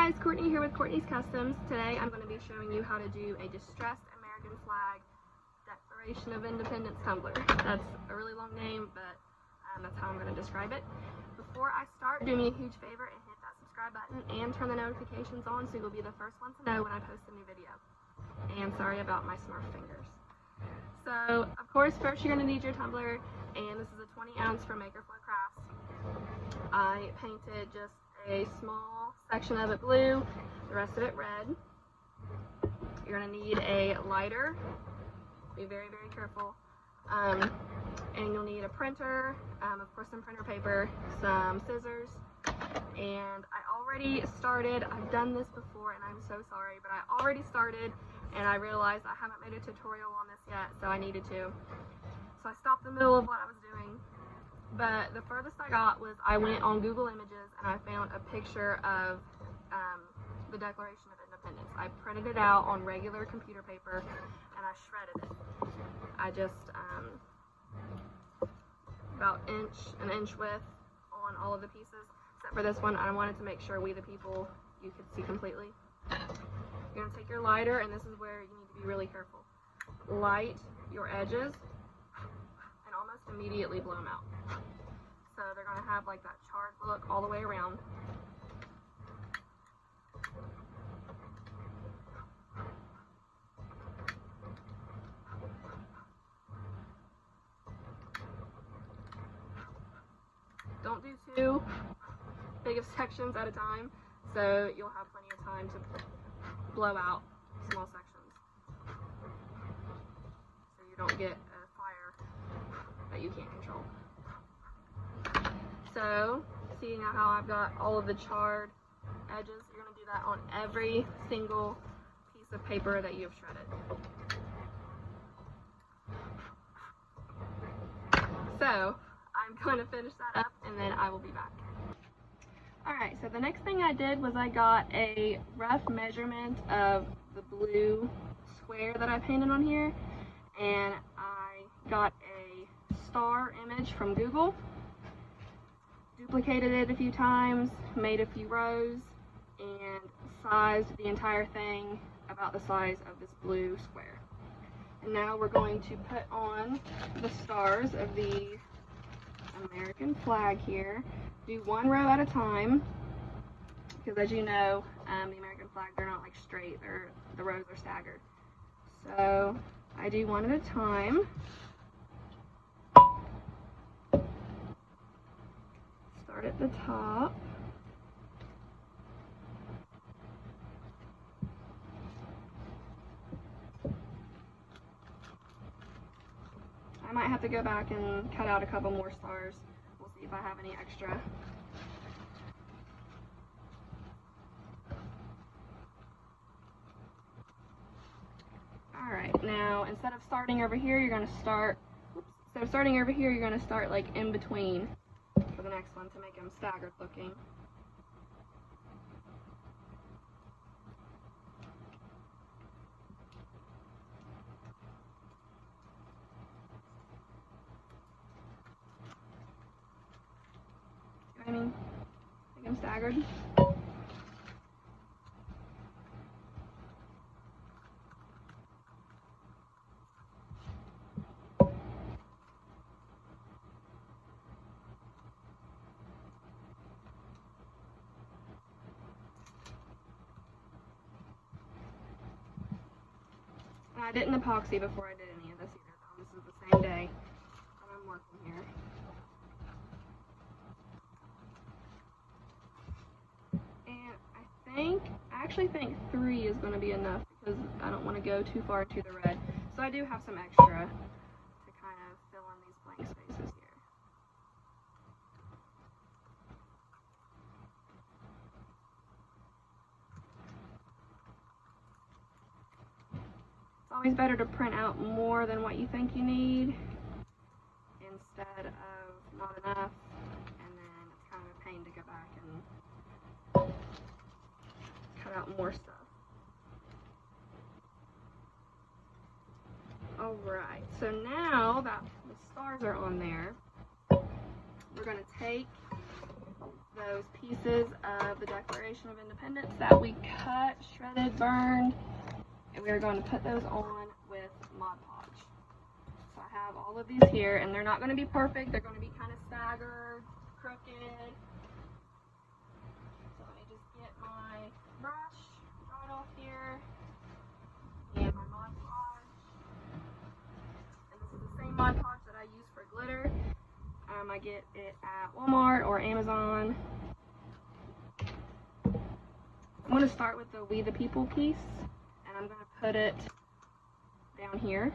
guys, Courtney here with Courtney's Customs. Today I'm going to be showing you how to do a distressed American flag Declaration of Independence tumbler. That's a really long name, but that's how I'm going to describe it. Before I start, do me a huge favor and hit that subscribe button and turn the notifications on so you'll be the first one to know when I post a new video. And sorry about my smurf fingers. So, of course, first you're going to need your tumbler, and this is a 20 ounce from Maker Flow Crafts. I painted just a small section of it blue, the rest of it red. You're going to need a lighter, be very, very careful, and you'll need a printer, of course some printer paper, some scissors, and I already started. I've done this before and I'm so sorry, but I already started and I realized I haven't made a tutorial on this yet, so I needed to. So I stopped in the middle of what I was doing. But the furthest I got was I went on Google Images and I found a picture of the Declaration of Independence. I printed it out on regular computer paper and I shredded it. I just about an inch width on all of the pieces, except for this one. I wanted to make sure we the people you could see completely. You're going to take your lighter, and this is where you need to be really careful. Light your edges and almost immediately blow them out. So they're going to have like that charred look all the way around. Don't do too big of sections at a time, so you'll have plenty of time to blow out small sections, so you don't get a fire that you can't control. So, seeing how I've got all of the charred edges, you're going to do that on every single piece of paper that you have shredded. So, I'm going to finish that up and then I will be back. Alright, so the next thing I did was I got a rough measurement of the blue square that I painted on here, and I got a star image from Google, duplicated it a few times, made a few rows, and sized the entire thing about the size of this blue square. And now we're going to put on the stars of the American flag here. Do one row at a time, because as you know, the American flag, they're not like straight, the rows are staggered. So I do one at a time. Start at the top. I might have to go back and cut out a couple more stars. We'll see if I have any extra. Alright, now instead of starting over here, you're going to start, like in between for the next one to make them staggered looking. I mean, make them staggered. And I didn't epoxy before I did any of this either, though. This is the same day that I'm working here. I actually think 3 is going to be enough because I don't want to go too far into the red. So I do have some extra to kind of fill in these blank spaces here. It's always better to print out more than what you think you need instead of not enough, and then it's kind of a pain to go back and cut out more stuff. Alright, so now that the stars are on there, we're going to take those pieces of the Declaration of Independence that we cut, shredded, burned, and we are going to put those on with Mod Podge. So I have all of these here, and they're not going to be perfect. They're going to be kind of staggered, crooked. So let me just get my brush right off here and my Mod Podge. And this is the same Mod Podge that I use for glitter. I get it at Walmart or Amazon. I'm going to start with the We the People piece, and I'm going to put it down here.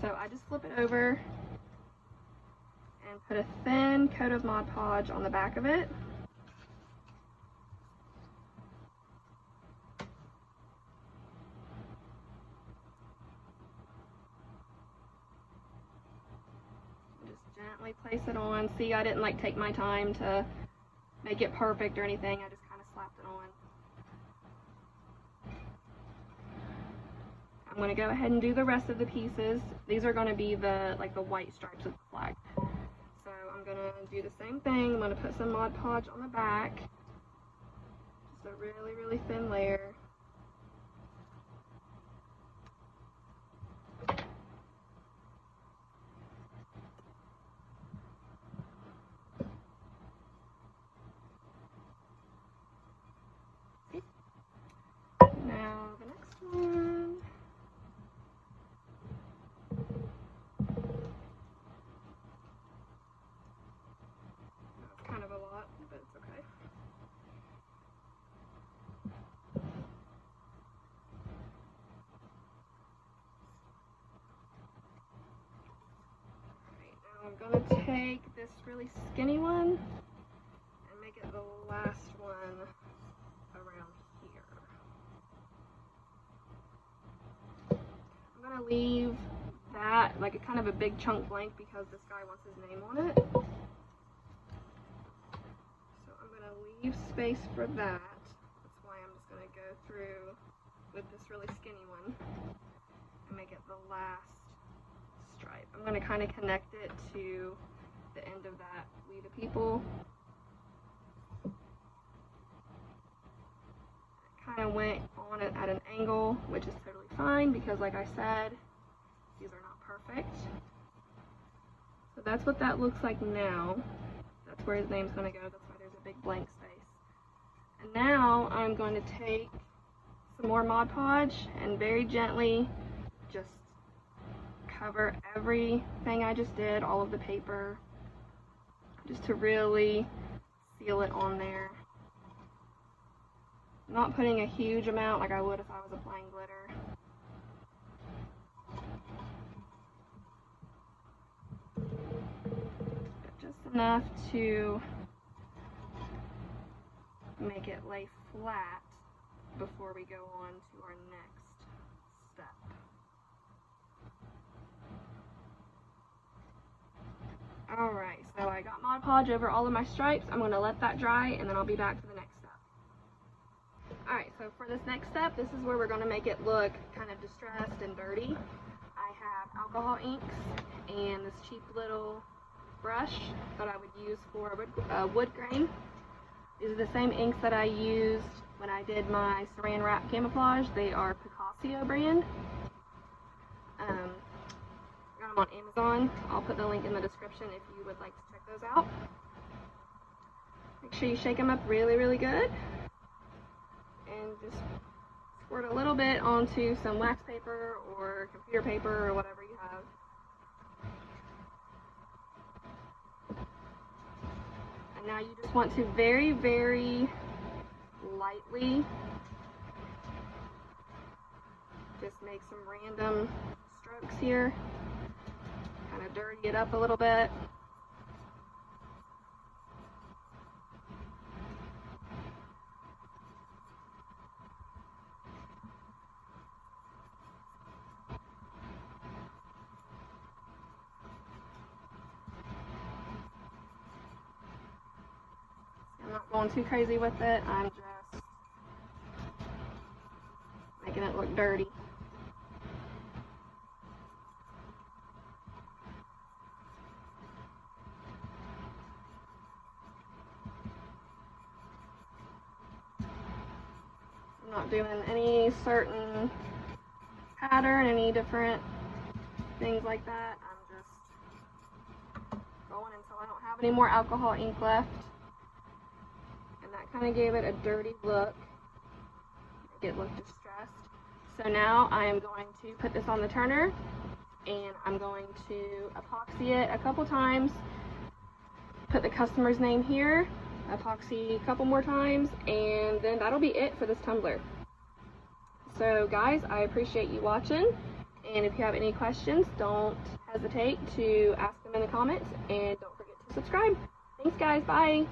So I just flip it over and put a thin coat of Mod Podge on the back of it. Gently place it on. See, I didn't like take my time to make it perfect or anything. I just kind of slapped it on. I'm going to go ahead and do the rest of the pieces. These are going to be the white stripes of the flag. So I'm going to do the same thing. I'm going to put some Mod Podge on the back. Just a really, really thin layer. Now the next one. That's kind of a lot, but it's okay. Alright, now I'm going to take this really skinny one and make it the last one around here. I'm going to leave that like a kind of a big chunk blank because this guy wants his name on it. So I'm going to leave space for that. That's why I'm just going to go through with this really skinny one and make it the last stripe. I'm going to kind of connect it to the end of that We the People. Kind of went on it at an angle, which is totally fine because like I said, these are not perfect. So that's what that looks like now. That's where his name's going to go. That's why there's a big blank space. And now I'm going to take some more Mod Podge and very gently just cover everything I just did, all of the paper, just to really seal it on there. I'm not putting a huge amount like I would if I was applying glitter. But just enough to make it lay flat before we go on to our next step. Alright, so I got Mod Podge over all of my stripes. I'm going to let that dry and then I'll be back for the next step. Alright, so for this next step, this is where we're going to make it look kind of distressed and dirty. I have alcohol inks and this cheap little brush that I would use for wood grain. These are the same inks that I used when I did my saran wrap camouflage. They are Picasso brand. Got them on Amazon. I'll put the link in the description if you would like to check those out. Make sure you shake them up really, really good. And just squirt a little bit onto some wax paper or computer paper or whatever you have. And now you just want to very, very lightly just make some random strokes here. Kind of dirty it up a little bit. I'm not going too crazy with it. I'm just making it look dirty. not doing any certain pattern, any different things like that. I'm just going until I don't have any more alcohol ink left. And that kind of gave it a dirty look. It looked distressed. So now I am going to put this on the turner, and I'm going to epoxy it a couple times, put the customer's name here, epoxy a couple more times, and then that'll be it for this tumbler. So guys, I appreciate you watching, and if you have any questions, don't hesitate to ask them in the comments, and don't forget to subscribe. Thanks guys, bye!